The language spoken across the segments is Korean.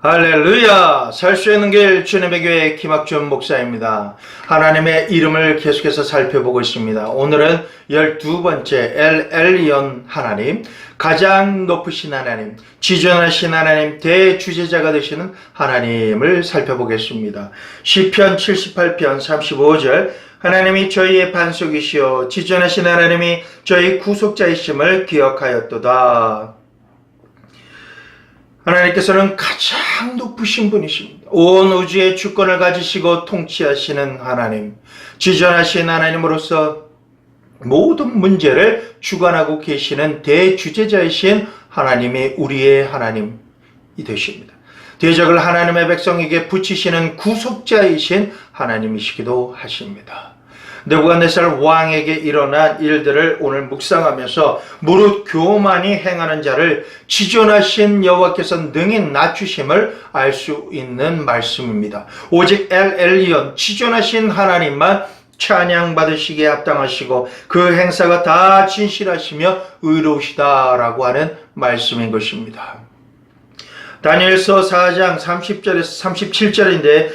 할렐루야! 살 수 있는 길 주님의 교회 김학준 목사입니다. 하나님의 이름을 계속해서 살펴보고 있습니다. 오늘은 12번째 엘 엘리온 하나님, 가장 높으신 하나님, 지존하신 하나님, 대주제자가 되시는 하나님을 살펴보겠습니다. 시편 78편 35절, 하나님이 저희의 반석이시오 지존하신 하나님이 저희 구속자이심을 기억하였도다. 하나님께서는 가장 높으신 분이십니다. 온 우주의 주권을 가지시고 통치하시는 하나님, 지존하신 하나님으로서 모든 문제를 주관하고 계시는 대주제자이신 하나님이 우리의 하나님이 되십니다. 대적을 하나님의 백성에게 붙이시는 구속자이신 하나님이시기도 하십니다. 느부갓네살 왕에게 일어난 일들을 오늘 묵상하면서 무릇 교만이 행하는 자를 지존하신 여호와께서 능히 낮추심을 알 수 있는 말씀입니다. 오직 엘 엘리온, 지존하신 하나님만 찬양받으시기에 합당하시고 그 행사가 다 진실하시며 의로우시다라고 하는 말씀인 것입니다. 다니엘서 4장 30절에서 37절인데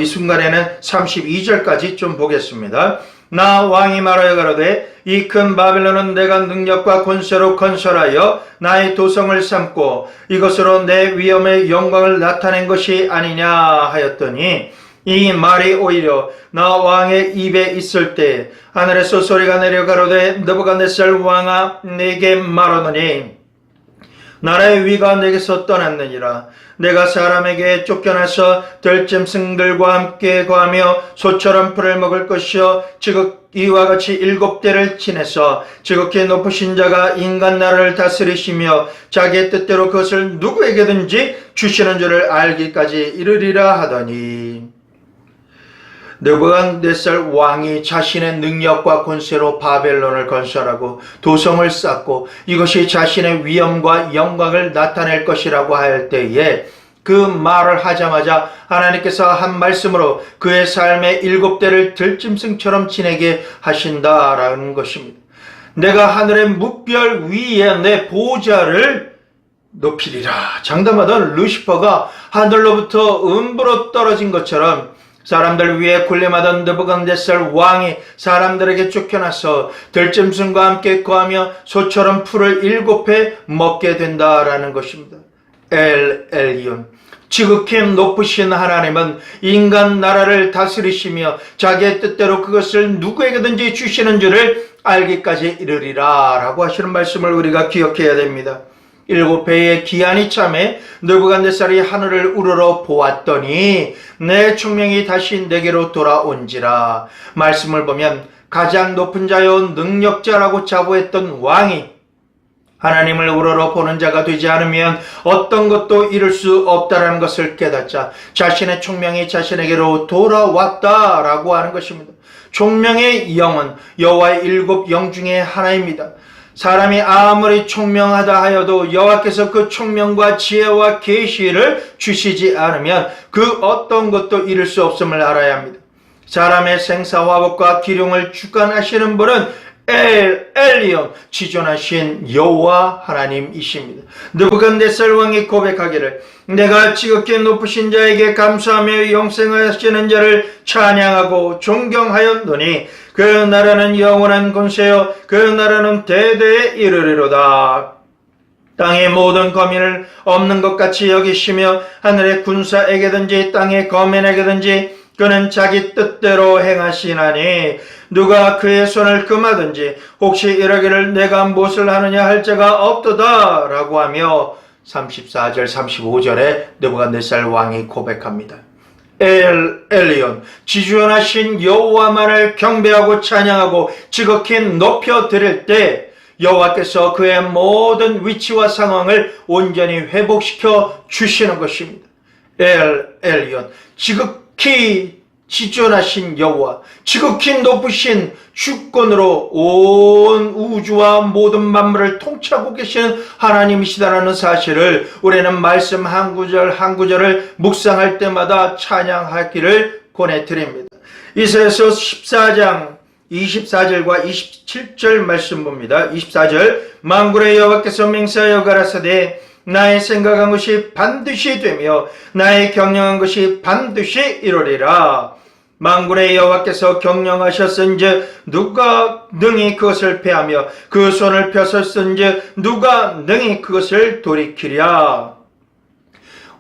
이 순간에는 32절까지 좀 보겠습니다. 나 왕이 말하여 가로되 이 큰 바벨론은 내가 능력과 권세로 건설하여 나의 도성을 삼고 이것으로 내 위엄의 영광을 나타낸 것이 아니냐 하였더니 이 말이 오히려 나 왕의 입에 있을 때 하늘에서 소리가 내려 가로되 느부갓네살 왕아 내게 말하노니 나라의 위가 내게서 떠났느니라. 내가 사람에게 쫓겨나서 들짐승들과 함께 거하며 소처럼 풀을 먹을 것이요 이와 같이 7대를 지내서 지극히 높으신 자가 인간 나라를 다스리시며 자기의 뜻대로 그것을 누구에게든지 주시는 줄을 알기까지 이르리라 하더니 느부갓네살 왕이 자신의 능력과 권세로 바벨론을 건설하고 도성을 쌓고 이것이 자신의 위엄과 영광을 나타낼 것이라고 할 때에 그 말을 하자마자 하나님께서 한 말씀으로 그의 삶의 7대를 들짐승처럼 지내게 하신다라는 것입니다. 내가 하늘의 뭇별 위에 내 보좌를 높이리라. 장담하던 루시퍼가 하늘로부터 음부로 떨어진 것처럼 사람들 위에 군림하던 느부갓네살 왕이 사람들에게 쫓겨나서 들짐승과 함께 거하며 소처럼 풀을 7회 먹게 된다라는 것입니다. 엘 엘리온, 지극히 높으신 하나님은 인간 나라를 다스리시며 자기의 뜻대로 그것을 누구에게든지 주시는 줄을 알기까지 이르리라 라고 하시는 말씀을 우리가 기억해야 됩니다. 7회의 기한이 참에 느부갓네살이 하늘을 우러러 보았더니 내 총명이 다시 내게로 돌아온지라. 말씀을 보면 가장 높은 자요 능력자라고 자부했던 왕이 하나님을 우러러 보는 자가 되지 않으면 어떤 것도 이룰 수 없다라는 것을 깨닫자 자신의 총명이 자신에게로 돌아왔다라고 하는 것입니다. 총명의 영은 여호와의 7 영 중에 하나입니다. 사람이 아무리 총명하다 하여도 여호와께서 그 총명과 지혜와 계시를 주시지 않으면 그 어떤 것도 이룰 수 없음을 알아야 합니다. 사람의 생사화복과 기륭을 주관하시는 분은 엘 엘리온, 지존하신 여호와 하나님이십니다. 느부갓네살 왕이 고백하기를 내가 지극히 높으신 자에게 감사하며 영생하시는 자를 찬양하고 존경하였노니 그 나라는 영원한 권세요 그 나라는 대대에 이르리로다. 땅의 모든 거민을 없는 것 같이 여기시며 하늘의 군사에게든지 땅의 거민에게든지 그는 자기 뜻대로 행하시나니 누가 그의 손을 금하든지 혹시 이러기를 내가 무엇을 하느냐 할 자가 없도다 라고 하며 34절 35절에 느부갓네살 왕이 고백합니다. 엘 엘리온, 지존하신 여호와만을 경배하고 찬양하고 지극히 높여 드릴 때 여호와께서 그의 모든 위치와 상황을 온전히 회복시켜 주시는 것입니다. 엘 엘리온, 지극히 지존하신 여호와, 지극히 높으신 주권으로 온 우주와 모든 만물을 통치하고 계시는 하나님이시다라는 사실을 우리는 말씀 한 구절 한 구절을 묵상할 때마다 찬양하기를 권해드립니다. 이사야서 14장 24절과 27절 말씀 봅니다. 24절, 만군의 여호와께서 맹세하여 가라사대 나의 생각한 것이 반드시 되며 나의 경영한 것이 반드시 이루리라. 만군의 여호와께서 경영하셨은즉 누가 능히 그것을 패하며 그 손을 펴셨은즉 누가 능히 그것을 돌이키랴.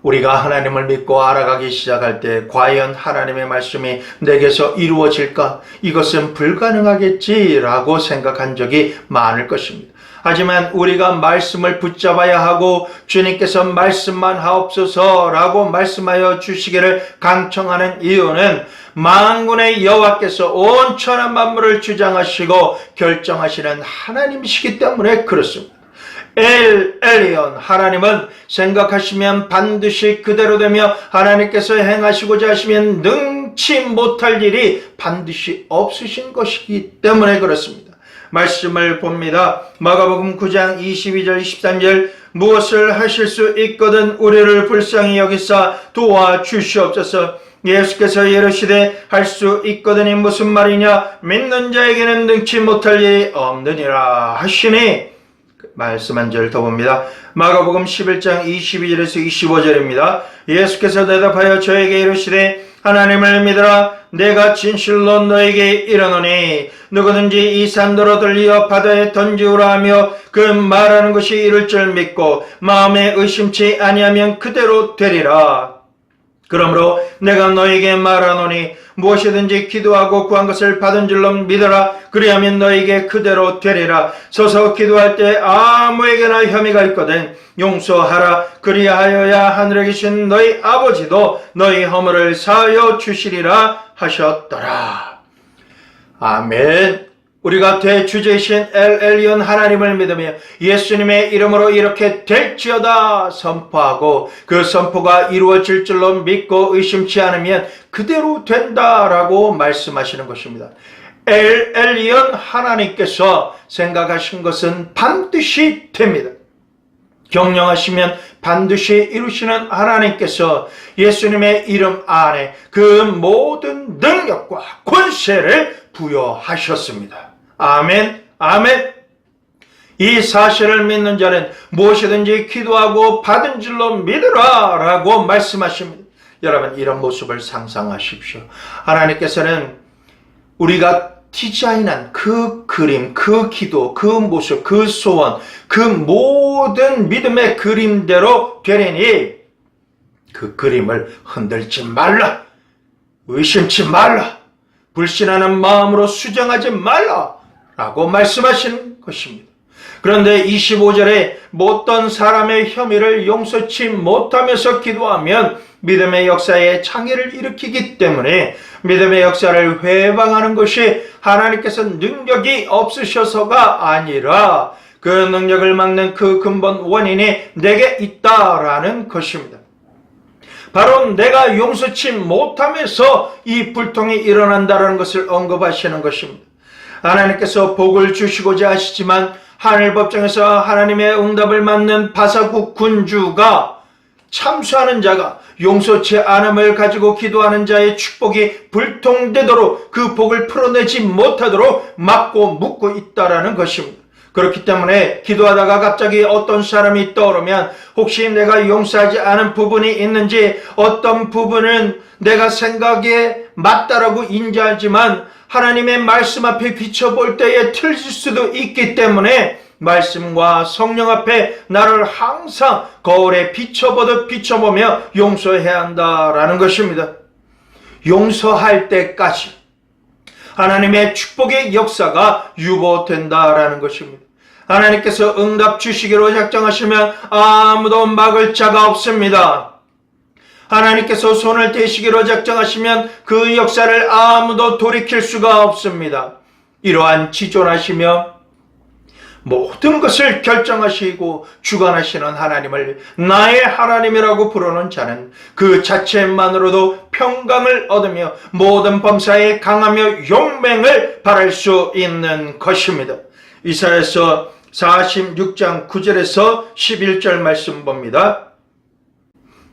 우리가 하나님을 믿고 알아가기 시작할 때 과연 하나님의 말씀이 내게서 이루어질까? 이것은 불가능하겠지라고 생각한 적이 많을 것입니다. 하지만 우리가 말씀을 붙잡아야 하고 주님께서 말씀만 하옵소서라고 말씀하여 주시기를 강청하는 이유는 만군의 여호와께서 온 천하 만물을 주장하시고 결정하시는 하나님이시기 때문에 그렇습니다. 엘 엘리온, 하나님은 생각하시면 반드시 그대로 되며 하나님께서 행하시고자 하시면 능치 못할 일이 반드시 없으신 것이기 때문에 그렇습니다. 말씀을 봅니다. 마가복음 9장 22절 23절 무엇을 하실 수 있거든 우리를 불쌍히 여기사 도와주시옵소서. 예수께서 이르시되 할 수 있거든이 무슨 말이냐? 믿는 자에게는 능치 못할 일이 없느니라 하시니 말씀 한 절 더 봅니다. 마가복음 11장 22절에서 25절입니다. 예수께서 대답하여 저에게 이르시되 하나님을 믿으라. 내가 진실로 너에게 이르노니 누구든지 이 산더러 들리어 바다에 던지우라 하며 그 말하는 것이 이룰 줄 믿고 마음에 의심치 아니하면 그대로 되리라. 그러므로 내가 너에게 말하노니 무엇이든지 기도하고 구한 것을 받은 줄로 믿어라. 그리하면 너에게 그대로 되리라. 서서 기도할 때 아무에게나 혐의가 있거든 용서하라. 그리하여야 하늘에 계신 너희 아버지도 너희 허물을 사하여 주시리라 하셨더라. 아멘. 우리가 대주제이신 엘 엘리온 하나님을 믿으며 예수님의 이름으로 이렇게 될지어다 선포하고 그 선포가 이루어질 줄로 믿고 의심치 않으면 그대로 된다라고 말씀하시는 것입니다. 엘 엘리온 하나님께서 생각하신 것은 반드시 됩니다. 경영하시면 반드시 이루시는 하나님께서 예수님의 이름 안에 그 모든 능력과 권세를 부여하셨습니다. 아멘, 아멘. 이 사실을 믿는 자는 무엇이든지 기도하고 받은 줄로 믿으라 라고 말씀하십니다. 여러분, 이런 모습을 상상하십시오. 하나님께서는 우리가 디자인한 그 그림, 그 기도, 그 모습, 그 소원, 그 모든 믿음의 그림대로 되리니 그 그림을 흔들지 말라, 의심치 말라, 불신하는 마음으로 수정하지 말라 라고 말씀하시는 것입니다. 그런데 25절에 어떤 사람의 혐의를 용서치 못하면서 기도하면 믿음의 역사에 창의를 일으키기 때문에 믿음의 역사를 회방하는 것이 하나님께서 능력이 없으셔서가 아니라 그 능력을 막는 그 근본 원인이 내게 있다라는 것입니다. 바로 내가 용서치 못하면서 이 불통이 일어난다는 것을 언급하시는 것입니다. 하나님께서 복을 주시고자 하시지만 하늘법정에서 하나님의 응답을 받는 바사국 군주가 참수하는 자가 용서치 않음을 가지고 기도하는 자의 축복이 불통되도록 그 복을 풀어내지 못하도록 막고 묶고 있다라는 것입니다. 그렇기 때문에 기도하다가 갑자기 어떤 사람이 떠오르면 혹시 내가 용서하지 않은 부분이 있는지, 어떤 부분은 내가 생각에 맞다라고 인지하지만 하나님의 말씀 앞에 비춰볼 때에 틀릴 수도 있기 때문에 말씀과 성령 앞에 나를 항상 거울에 비춰보듯 비춰보며 용서해야 한다라는 것입니다. 용서할 때까지 하나님의 축복의 역사가 유보된다라는 것입니다. 하나님께서 응답 주시기로 작정하시면 아무도 막을 자가 없습니다. 하나님께서 손을 대시기로 작정하시면 그 역사를 아무도 돌이킬 수가 없습니다. 이러한 지존하시며 모든 것을 결정하시고 주관하시는 하나님을 나의 하나님이라고 부르는 자는 그 자체만으로도 평강을 얻으며 모든 범사에 강하며 용맹을 발할 수 있는 것입니다. 이사야서 46장 9절에서 11절 말씀 봅니다.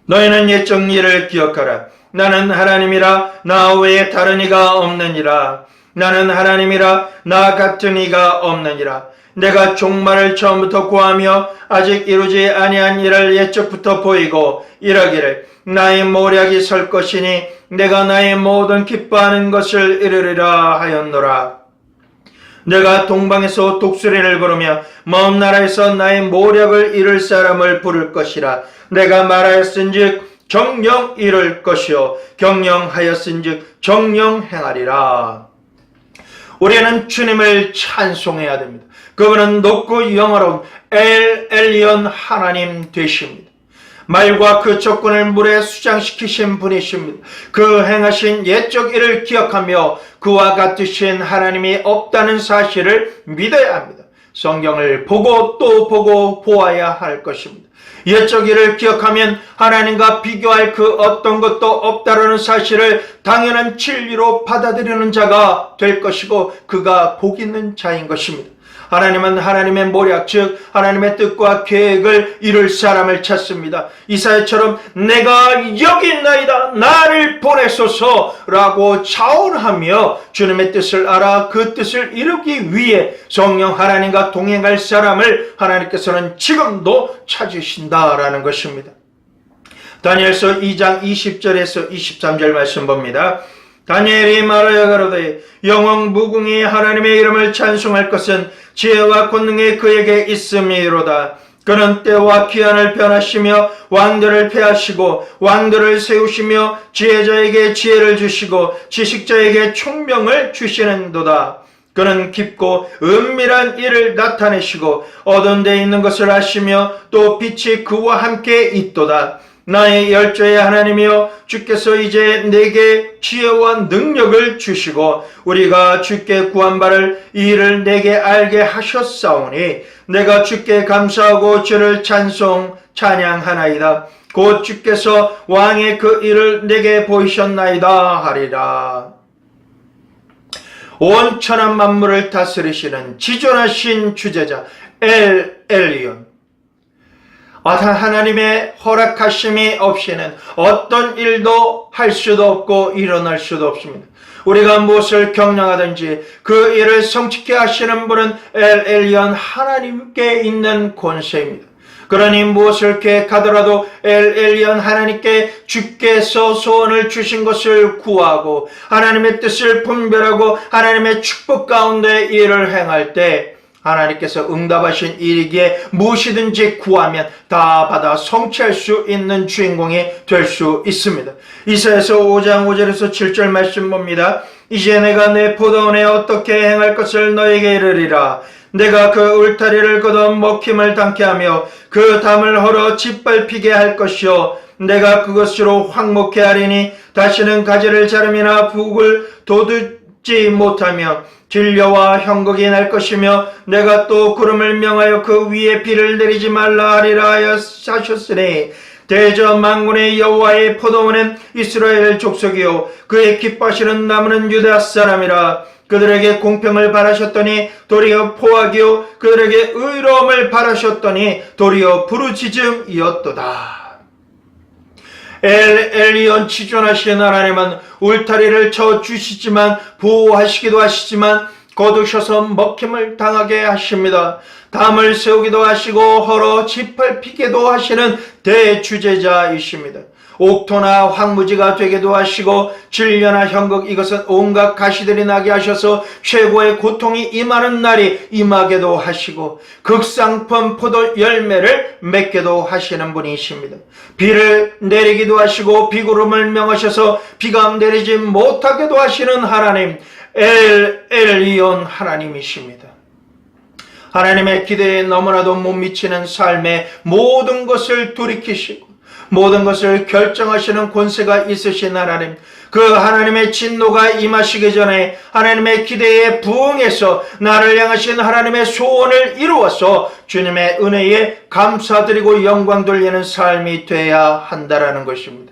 너희는 옛적 일을 기억하라. 나는 하나님이라 나 외에 다른 이가 없느니라. 나는 하나님이라 나 같은 이가 없느니라. 내가 종말을 처음부터 구하며 아직 이루지 아니한 일을 옛적부터 보이고 이러기를 나의 모략이 설 것이니 내가 나의 모든 기뻐하는 것을 이루리라 하였노라. 내가 동방에서 독수리를 부르며 먼 나라에서 나의 모략을 이룰 사람을 부를 것이라. 내가 말하였은즉 정령 이룰 것이요 경영하였은즉 정령 행하리라. 우리는 주님을 찬송해야 됩니다. 그분은 높고 영화로운 엘 엘리온 하나님 되십니다. 말과 그 적군을 물에 수장시키신 분이십니다. 그 행하신 옛적 일을 기억하며 그와 같으신 하나님이 없다는 사실을 믿어야 합니다. 성경을 보고 또 보고 보아야 할 것입니다. 옛적 일을 기억하면 하나님과 비교할 그 어떤 것도 없다라는 사실을 당연한 진리로 받아들이는 자가 될 것이고 그가 복 있는 자인 것입니다. 하나님은 하나님의 모략 즉 하나님의 뜻과 계획을 이룰 사람을 찾습니다. 이사야처럼 내가 여기 있나이다 나를 보내소서라고 자원하며 주님의 뜻을 알아 그 뜻을 이루기 위해 성령 하나님과 동행할 사람을 하나님께서는 지금도 찾으신다라는 것입니다. 다니엘서 2장 20절에서 23절 말씀 봅니다. 다니엘이 말하여 가로되 영원 무궁히 하나님의 이름을 찬송할 것은 지혜와 권능이 그에게 있음이로다. 그는 때와 기한을 변하시며 왕들을 폐하시고 왕들을 세우시며 지혜자에게 지혜를 주시고 지식자에게 총명을 주시는도다. 그는 깊고 은밀한 일을 나타내시고 어두운 데 있는 것을 아시며 또 빛이 그와 함께 있도다. 나의 열조의 하나님이여 주께서 이제 내게 지혜와 능력을 주시고 우리가 주께 구한 바를 이 일을 내게 알게 하셨사오니 내가 주께 감사하고 주를 찬양하나이다. 곧 주께서 왕의 그 일을 내게 보이셨나이다 하리라. 온 천하 만물을 다스리시는 지존하신 주제자 엘 엘리온, 하나님의 허락하심이 없이는 어떤 일도 할 수도 없고 일어날 수도 없습니다. 우리가 무엇을 경영하든지 그 일을 성취케 하시는 분은 엘 엘리온 하나님께 있는 권세입니다. 그러니 무엇을 계획하더라도 엘 엘리온 하나님께 주께서 소원을 주신 것을 구하고 하나님의 뜻을 분별하고 하나님의 축복 가운데 일을 행할 때 하나님께서 응답하신 일이기에 무엇이든지 구하면 다 받아 성취할 수 있는 주인공이 될 수 있습니다. 이사야서 5장 5절에서 7절 말씀 봅니다. 이제 내가 내 포도원에 어떻게 행할 것을 너에게 이르리라. 내가 그 울타리를 걷어 먹힘을 당케 하며 그 담을 헐어 짓밟히게 할 것이요 내가 그것으로 황목케 하리니 다시는 가지를 자름이나 북을 돋지 못하며 진려와 형극이 날 것이며 내가 또 구름을 명하여 그 위에 비를 내리지 말라 하리라 하셨으니 대저 만군의 여호와의 포도원은 이스라엘 족속이요 그의 기뻐하시는 나무는 유다 사람이라. 그들에게 공평을 바라셨더니 도리어 포악이요 그들에게 의로움을 바라셨더니 도리어 부르짖음이었도다. 엘 엘리온 지존하신 하나님은 울타리를 쳐 주시지만 보호하시기도 하시지만 거두셔서 먹힘을 당하게 하십니다. 담을 세우기도 하시고 헐어 짓밟히게도 하시는 대주제자이십니다. 옥토나 황무지가 되게도 하시고 질려나 형극 이것은 온갖 가시들이 나게 하셔서 최고의 고통이 임하는 날이 임하게도 하시고 극상품 포도 열매를 맺게도 하시는 분이십니다. 비를 내리기도 하시고 비구름을 명하셔서 비가 내리지 못하게도 하시는 하나님 엘 엘리온 하나님이십니다. 하나님의 기대에 너무나도 못 미치는 삶의 모든 것을 돌이키시고 모든 것을 결정하시는 권세가 있으신 하나님, 그 하나님의 진노가 임하시기 전에 하나님의 기대에 부응해서 나를 향하신 하나님의 소원을 이루어서 주님의 은혜에 감사드리고 영광 돌리는 삶이 돼야 한다라는 것입니다.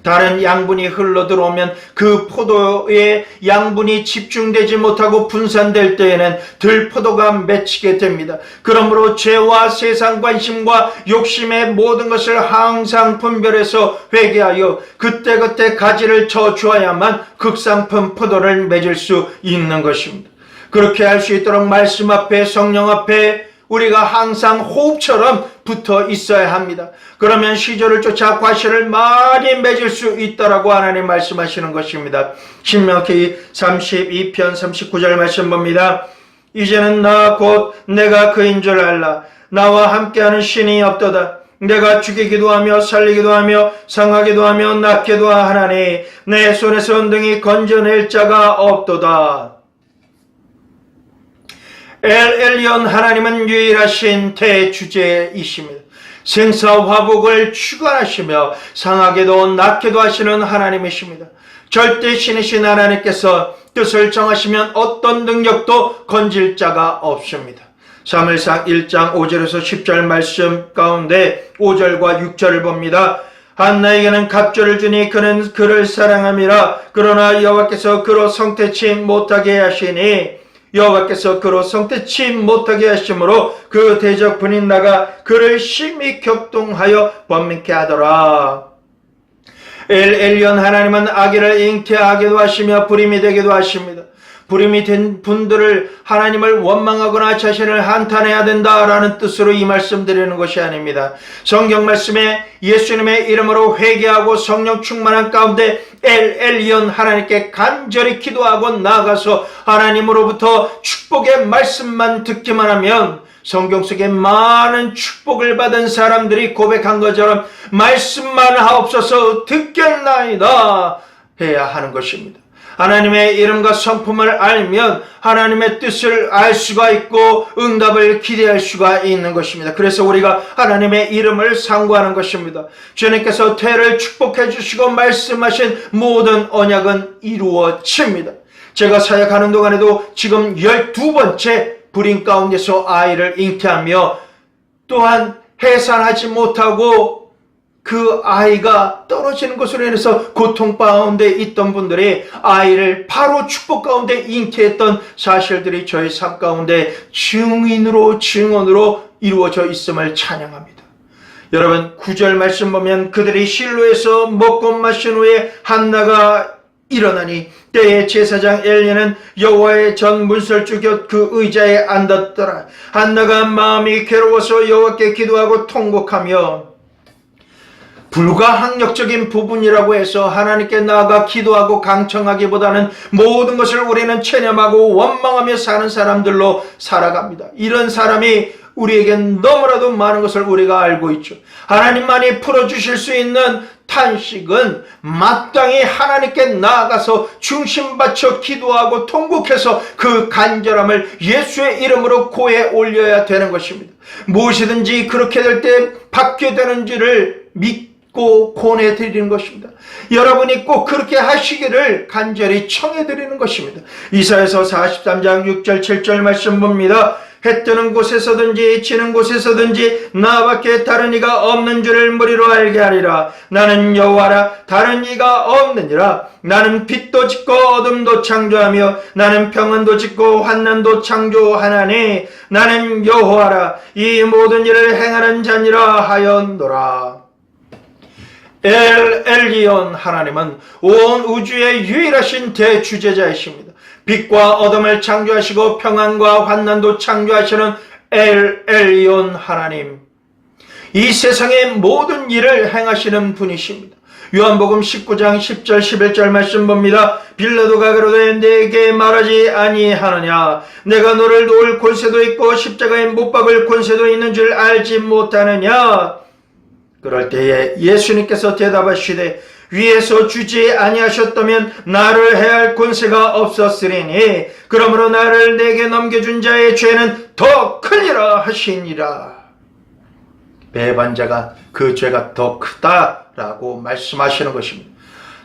다른 양분이 흘러들어오면 그 포도의 양분이 집중되지 못하고 분산될 때에는 들포도가 맺히게 됩니다. 그러므로 죄와 세상 관심과 욕심의 모든 것을 항상 분별해서 회개하여 그때그때 가지를 쳐 주어야만 극상품 포도를 맺을 수 있는 것입니다. 그렇게 할 수 있도록 말씀 앞에, 성령 앞에 우리가 항상 호흡처럼 붙어 있어야 합니다. 그러면 시조를 쫓아 과실을 많이 맺을 수 있다라고 하나님 말씀하시는 것입니다. 신명기 32편 39절 말씀 봅니다. 이제는 나 곧 내가 그인 줄 알라. 나와 함께하는 신이 없도다. 내가 죽이기도 하며 살리기도 하며 상하기도 하며 낫기도 하나니 내 손에서 은등히 건져낼 자가 없도다. 엘리온 하나님은 유일하신 대주제이십니다. 생사화복을 주관하시며 상하게도 낫게도 하시는 하나님이십니다. 절대 신이신 하나님께서 뜻을 정하시면 어떤 능력도 건질 자가 없습니다. 사무엘상 1장 5절에서 10절 말씀 가운데 5절과 6절을 봅니다. 한나에게는 갑절을 주니 그는 그를 사랑함이라. 그러나 여호와께서 그로 성태치 못하게 하시니 여호와께서 그로 성태치 못하게 하심으로 그 대적 분인 나가 그를 심히 격동하여 번민케 하더라. 엘리온 하나님은 악의를 잉태하게도 하시며 불임이 되게도 하십니다. 불임이 된 분들을 하나님을 원망하거나 자신을 한탄해야 된다라는 뜻으로 이 말씀 드리는 것이 아닙니다. 성경 말씀에 예수님의 이름으로 회개하고 성령 충만한 가운데 엘리온 하나님께 간절히 기도하고 나아가서 하나님으로부터 축복의 말씀만 듣기만 하면 성경 속에 많은 축복을 받은 사람들이 고백한 것처럼 말씀만 하옵소서 듣겠나이다 해야 하는 것입니다. 하나님의 이름과 성품을 알면 하나님의 뜻을 알 수가 있고 응답을 기대할 수가 있는 것입니다. 그래서 우리가 하나님의 이름을 상고하는 것입니다. 주님께서 태를 축복해 주시고 말씀하신 모든 언약은 이루어집니다. 제가 사역하는 동안에도 지금 12번째 불임 가운데서 아이를 잉태하며 또한 해산하지 못하고 그 아이가 떨어지는 것으로 인해서 고통 가운데 있던 분들이 아이를 바로 축복 가운데 잉태했던 사실들이 저희 삶 가운데 증언으로 이루어져 있음을 찬양합니다. 여러분 9절 말씀 보면 그들이 실로에서 먹고 마신 후에 한나가 일어나니 때에 제사장 엘리야는 여호와의 전 문설주 곁 그 의자에 앉았더라. 한나가 마음이 괴로워서 여호와께 기도하고 통곡하며 불가항력적인 부분이라고 해서 하나님께 나아가 기도하고 강청하기보다는 모든 것을 우리는 체념하고 원망하며 사는 사람들로 살아갑니다. 이런 사람이 우리에겐 너무나도 많은 것을 우리가 알고 있죠. 하나님만이 풀어주실 수 있는 탄식은 마땅히 하나님께 나아가서 중심 바쳐 기도하고 통곡해서 그 간절함을 예수의 이름으로 고해 올려야 되는 것입니다. 무엇이든지 그렇게 될 때 받게 되는지를 믿고 권해드리는 것입니다. 여러분이 꼭 그렇게 하시기를 간절히 청해드리는 것입니다. 이사야서 43장 6절 7절 말씀 봅니다. 해 뜨는 곳에서든지 지는 곳에서든지 나밖에 다른 이가 없는 줄을 무리로 알게 하리라. 나는 여호와라 다른 이가 없느니라. 나는 빛도 짓고 어둠도 창조하며 나는 평안도 짓고 환난도 창조하나니 나는 여호와라 이 모든 일을 행하는 자니라 하였노라. 엘리온 하나님은 온 우주의 유일하신 대주제자이십니다. 빛과 어둠을 창조하시고 평안과 환난도 창조하시는 엘리온 하나님, 이 세상의 모든 일을 행하시는 분이십니다. 요한복음 19장 10절 11절 말씀 봅니다. 빌라도가 그러되 내게 말하지 아니하느냐 내가 너를 놓을 권세도 있고 십자가에 못 박을 권세도 있는 줄 알지 못하느냐. 그럴 때에 예수님께서 대답하시되 위에서 주지 아니하셨다면 나를 해할 권세가 없었으리니 그러므로 나를 내게 넘겨준 자의 죄는 더 크니라 하시니라. 배반자가 그 죄가 더 크다라고 말씀하시는 것입니다.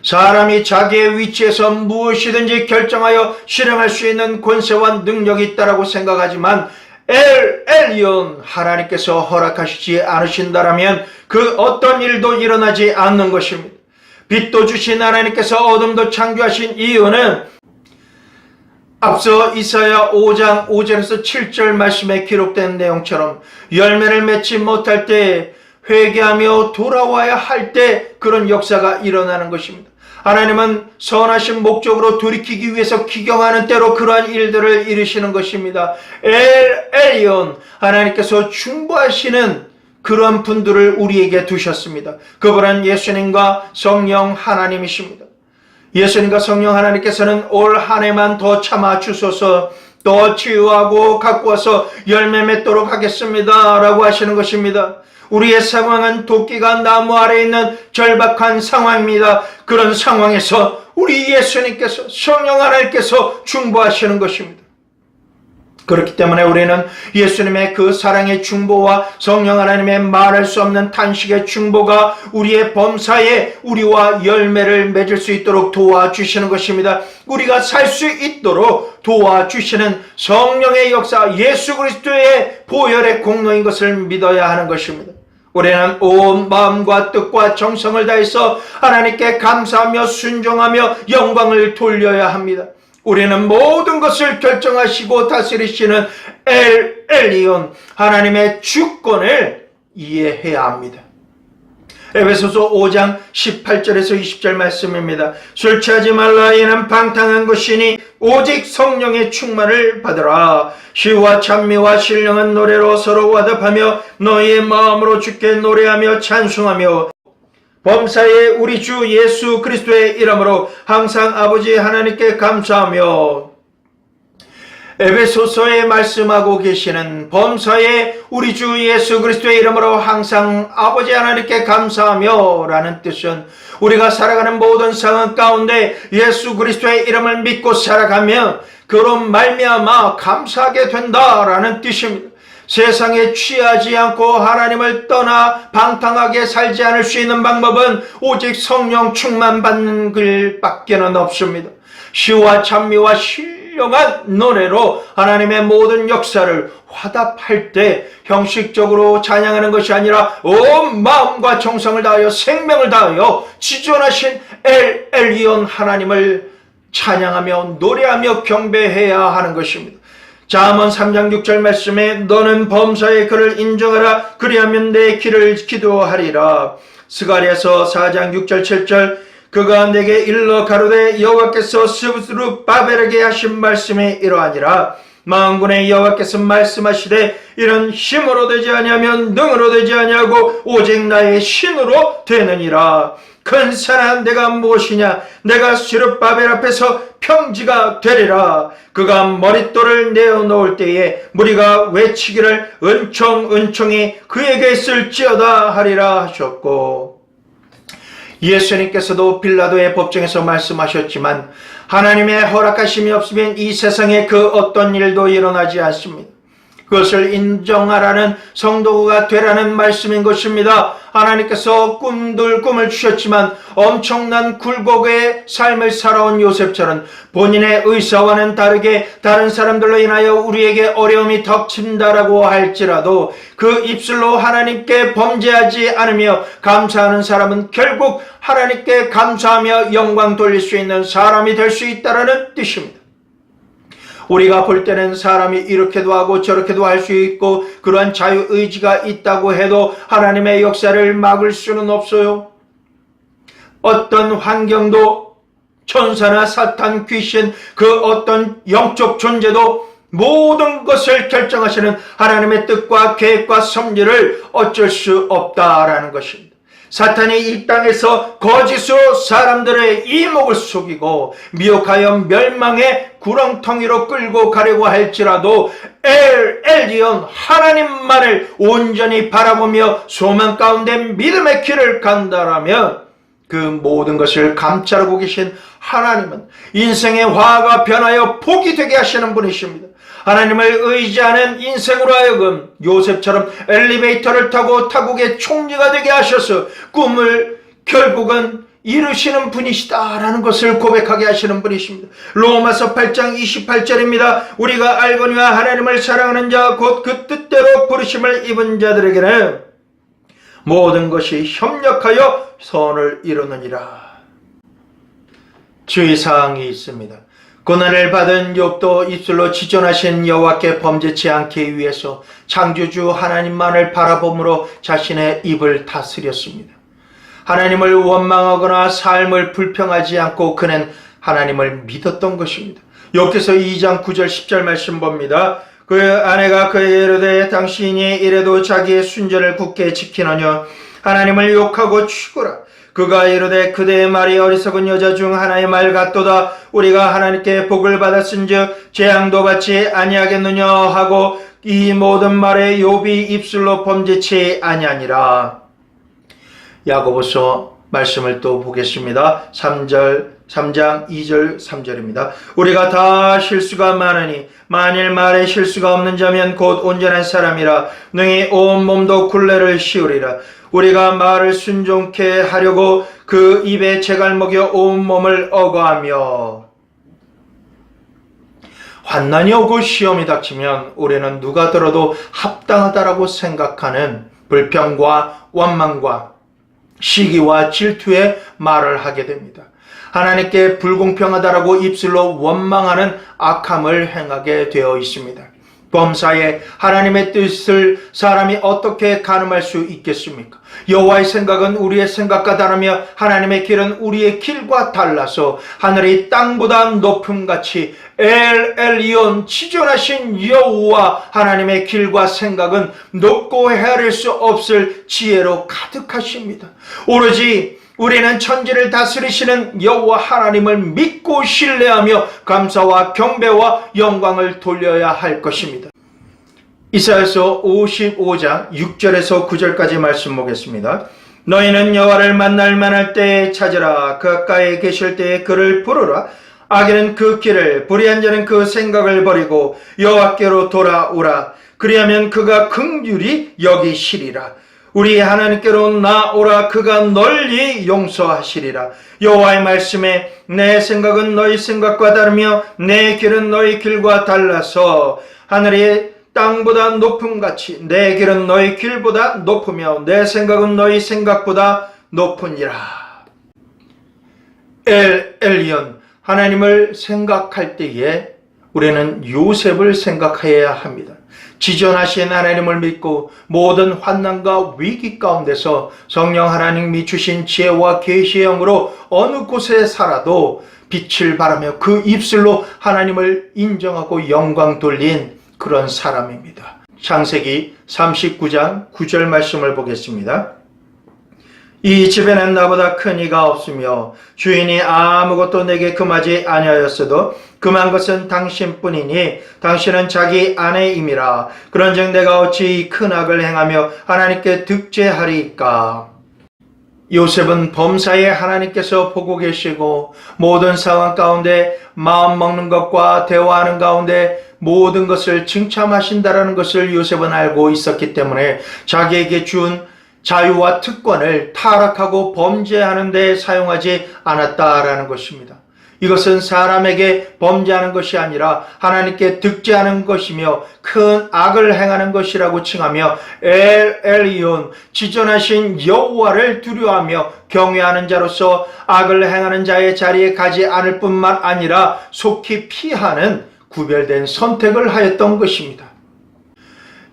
사람이 자기의 위치에서 무엇이든지 결정하여 실행할 수 있는 권세와 능력이 있다라고 생각하지만 엘리온 하나님께서 허락하시지 않으신다라면 그 어떤 일도 일어나지 않는 것입니다. 빛도 주신 하나님께서 어둠도 창조하신 이유는 앞서 이사야 5장 5절에서 7절 말씀에 기록된 내용처럼 열매를 맺지 못할 때 회개하며 돌아와야 할 때 그런 역사가 일어나는 것입니다. 하나님은 선하신 목적으로 돌이키기 위해서 기경하는 때로 그러한 일들을 이루시는 것입니다. 엘리온, 하나님께서 중보하시는 그러한 분들을 우리에게 두셨습니다. 그분은 예수님과 성령 하나님이십니다. 예수님과 성령 하나님께서는 올 한 해만 더 참아 주소서, 더 치유하고 갖고 와서 열매 맺도록 하겠습니다 라고 하시는 것입니다. 우리의 상황은 도끼가 나무 아래에 있는 절박한 상황입니다. 그런 상황에서 우리 예수님께서, 성령 하나님께서 중보하시는 것입니다. 그렇기 때문에 우리는 예수님의 그 사랑의 중보와 성령 하나님의 말할 수 없는 탄식의 중보가 우리의 범사에 우리와 열매를 맺을 수 있도록 도와주시는 것입니다. 우리가 살 수 있도록 도와주시는 성령의 역사, 예수 그리스도의 보혈의 공로인 것을 믿어야 하는 것입니다. 우리는 온 마음과 뜻과 정성을 다해서 하나님께 감사하며 순종하며 영광을 돌려야 합니다. 우리는 모든 것을 결정하시고 다스리시는 엘리온, 하나님의 주권을 이해해야 합니다. 에베소서 5장 18절에서 20절 말씀입니다. 술 취하지 말라. 이는 방탕한 것이니 오직 성령의 충만을 받으라. 시와 찬미와 신령한 노래로 서로 화답하며 너희의 마음으로 주께 노래하며 찬송하며 범사에 우리 주 예수 그리스도의 이름으로 항상 아버지 하나님께 감사하며, 에베소서에 말씀하고 계시는 범사에 우리 주 예수 그리스도의 이름으로 항상 아버지 하나님께 감사하며 라는 뜻은 우리가 살아가는 모든 상황 가운데 예수 그리스도의 이름을 믿고 살아가면 그로 말미암아 감사하게 된다라는 뜻입니다. 세상에 취하지 않고 하나님을 떠나 방탕하게 살지 않을 수 있는 방법은 오직 성령 충만 받는 길밖에는 없습니다. 시와 찬미와 신령한 노래로 하나님의 모든 역사를 화답할 때 형식적으로 찬양하는 것이 아니라 온 마음과 정성을 다하여 생명을 다하여 지존하신 엘리온 하나님을 찬양하며 노래하며 경배해야 하는 것입니다. 잠언 3장 6절 말씀에 너는 범사의 그를 인정하라. 그리하면 내 길을 기도하리라. 스가랴서 4장 6절 7절 그가 내게 일러 가로되 여호와께서 스룹바벨에게 하신 말씀이 이러하니라. 만군의 여호와께서 말씀하시되 이는 힘으로 되지 아니하면 능으로 되지 아니하고 오직 나의 신으로 되느니라. 큰 산아 내가 무엇이냐. 내가 스룹바벨 앞에서 평지가 되리라. 그가 머릿돌을 내어놓을 때에 무리가 외치기를 은총이 그에게 있을지어다 하리라 하셨고, 예수님께서도 빌라도의 법정에서 말씀하셨지만 하나님의 허락하심이 없으면 이 세상에 그 어떤 일도 일어나지 않습니다. 그것을 인정하라는 성도가 되라는 말씀인 것입니다. 하나님께서 꿈을 주셨지만 엄청난 굴곡의 삶을 살아온 요셉처럼 본인의 의사와는 다르게 다른 사람들로 인하여 우리에게 어려움이 덮친다라고 할지라도 그 입술로 하나님께 범죄하지 않으며 감사하는 사람은 결국 하나님께 감사하며 영광 돌릴 수 있는 사람이 될 수 있다라는 뜻입니다. 우리가 볼 때는 사람이 이렇게도 하고 저렇게도 할 수 있고 그러한 자유의지가 있다고 해도 하나님의 역사를 막을 수는 없어요. 어떤 환경도 천사나 사탄, 귀신, 그 어떤 영적 존재도 모든 것을 결정하시는 하나님의 뜻과 계획과 섭리를 어쩔 수 없다라는 것입니다. 사탄이 이 땅에서 거짓으로 사람들의 이목을 속이고 미혹하여 멸망의 구렁텅이로 끌고 가려고 할지라도 엘리온 하나님만을 온전히 바라보며 소망 가운데 믿음의 길을 간다라면 그 모든 것을 감찰하고 계신 하나님은 인생의 화가 변하여 복이 되게 하시는 분이십니다. 하나님을 의지하는 인생으로 하여금 요셉처럼 엘리베이터를 타고 타국의 총리가 되게 하셔서 꿈을 결국은 이루시는 분이시다라는 것을 고백하게 하시는 분이십니다. 로마서 8장 28절입니다. 우리가 알거니와 하나님을 사랑하는 자 곧 그 뜻대로 부르심을 입은 자들에게는 모든 것이 협력하여 선을 이루느니라. 주의사항이 있습니다. 고난을 받은 욥도 입술로 지존하신 여호와께 범죄치 않기 위해서 창조주 하나님만을 바라봄으로 자신의 입을 다스렸습니다. 하나님을 원망하거나 삶을 불평하지 않고 그는 하나님을 믿었던 것입니다. 여기서 2장 9절 10절 말씀 봅니다. 그 아내가 그에게 이르되 당신이 이래도 자기의 순전을 굳게 지키느냐 하나님을 욕하고 죽으라. 그가 이르되 그대의 말이 어리석은 여자 중 하나의 말 같도다. 우리가 하나님께 복을 받았은즉 재앙도 받지 아니하겠느냐 하고 이 모든 말에 욥이 입술로 범죄치 아니하니라. 야고보서 말씀을 또 보겠습니다. 3장 2절 3절입니다. 우리가 다 실수가 많으니 만일 말에 실수가 없는 자면 곧 온전한 사람이라 능히 온 몸도 굴레를 씌우리라. 우리가 말을 순종케 하려고 그 입에 재갈 먹여 온 몸을 억어하며 환난이 오고 시험이 닥치면 우리는 누가 들어도 합당하다라고 생각하는 불평과 원망과 시기와 질투의 말을 하게 됩니다. 하나님께 불공평하다라고 입술로 원망하는 악함을 행하게 되어 있습니다. 범사에 하나님의 뜻을 사람이 어떻게 가늠할 수 있겠습니까? 여호와의 생각은 우리의 생각과 다르며 하나님의 길은 우리의 길과 달라서 하늘이 땅보다 높음같이 엘 엘리온 지존하신 여호와 하나님의 길과 생각은 높고 헤아릴 수 없을 지혜로 가득하십니다. 오로지 우리는 천지를 다스리시는 여호와 하나님을 믿고 신뢰하며 감사와 경배와 영광을 돌려야 할 것입니다. 이사야서 55장 6절에서 9절까지 말씀 보겠습니다. 너희는 여호와를 만날 만할 때에 찾으라. 가까이 계실 때에 그를 부르라. 악인은 그 길을 불의한 자는 그 생각을 버리고 여호와께로 돌아오라. 그리하면 그가 긍휼히 여기시리라. 우리 하나님께로 나오라. 그가 널리 용서하시리라. 여호와의 말씀에 내 생각은 너희 생각과 다르며 내 길은 너희 길과 달라서 하늘이 땅보다 높음같이 내 길은 너희 길보다 높으며 내 생각은 너희 생각보다 높으니라. 엘 엘리온 하나님을 생각할 때에 우리는 요셉을 생각해야 합니다. 지존하신 하나님을 믿고 모든 환난과 위기 가운데서 성령 하나님이 주신 지혜와 계시의 영으로 어느 곳에 살아도 빛을 발하며 그 입술로 하나님을 인정하고 영광 돌린 그런 사람입니다. 창세기 39장 9절 말씀을 보겠습니다. 이 집에는 나보다 큰 이가 없으며 주인이 아무것도 내게 금하지 아니하였어도 금한 것은 당신뿐이니 당신은 자기 아내임이라. 그런즉 내가 어찌 이 큰 악을 행하며 하나님께 득죄하리까. 요셉은 범사에 하나님께서 보고 계시고 모든 상황 가운데 마음 먹는 것과 대화하는 가운데 모든 것을 칭찬하신다라는 것을 요셉은 알고 있었기 때문에 자기에게 준 자유와 특권을 타락하고 범죄하는 데 사용하지 않았다라는 것입니다. 이것은 사람에게 범죄하는 것이 아니라 하나님께 득죄하는 것이며 큰 악을 행하는 것이라고 칭하며 엘 엘리온 지존하신 여호와를 두려워하며 경외하는 자로서 악을 행하는 자의 자리에 가지 않을 뿐만 아니라 속히 피하는 구별된 선택을 하였던 것입니다.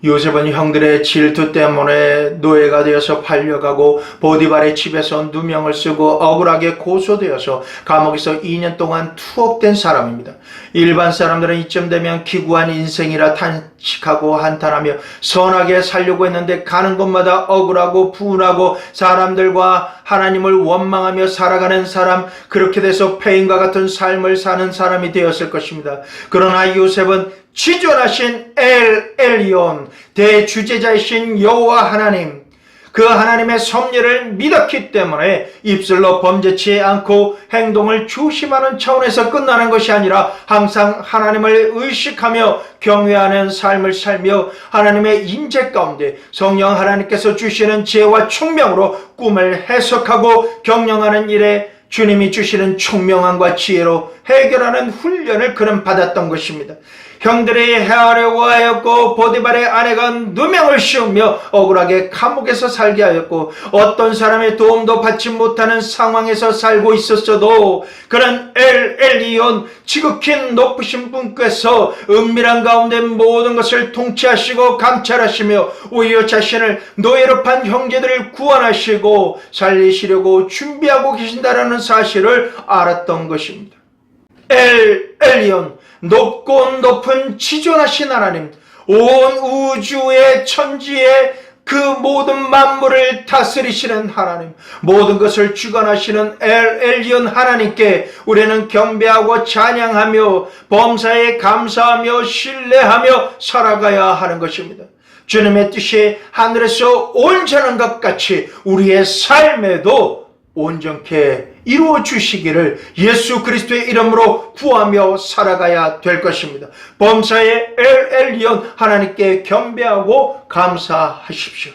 요셉은 형들의 질투 때문에 노예가 되어서 팔려가고 보디발의 집에서 누명을 쓰고 억울하게 고소되어서 감옥에서 2년 동안 투옥된 사람입니다. 일반 사람들은 이쯤 되면 기구한 인생이라 탄식하고 한탄하며 선하게 살려고 했는데 가는 곳마다 억울하고 분하고 사람들과 하나님을 원망하며 살아가는 사람, 그렇게 돼서 폐인과 같은 삶을 사는 사람이 되었을 것입니다. 그러나 요셉은 지존하신 엘 엘리온 대주제자이신 여호와 하나님, 그 하나님의 섭리를 믿었기 때문에 입술로 범죄치 않고 행동을 조심하는 차원에서 끝나는 것이 아니라 항상 하나님을 의식하며 경외하는 삶을 살며 하나님의 인재 가운데 성령 하나님께서 주시는 지혜와 총명으로 꿈을 해석하고 경영하는 일에 주님이 주시는 총명함과 지혜로 해결하는 훈련을 그는 받았던 것입니다. 형들이 헤아려고 하였고 보디발의 아내가 누명을 씌우며 억울하게 감옥에서 살게 하였고 어떤 사람의 도움도 받지 못하는 상황에서 살고 있었어도 그는 엘리온 지극히 높으신 분께서 은밀한 가운데 모든 것을 통치하시고 감찰하시며 오히려 자신을 노예로 판 형제들을 구원하시고 살리시려고 준비하고 계신다라는 사실을 알았던 것입니다. 엘리온 높고 높은 지존하신 하나님, 온 우주의 천지의 그 모든 만물을 다스리시는 하나님, 모든 것을 주관하시는 엘리온 하나님께 우리는 경배하고 찬양하며 범사에 감사하며 신뢰하며 살아가야 하는 것입니다. 주님의 뜻이 하늘에서 온전한 것 같이 우리의 삶에도 온전케 이루어 주시기를 예수 그리스도의 이름으로 구하며 살아가야 될 것입니다. 범사의 엘리온 하나님께 경배하고 감사하십시오.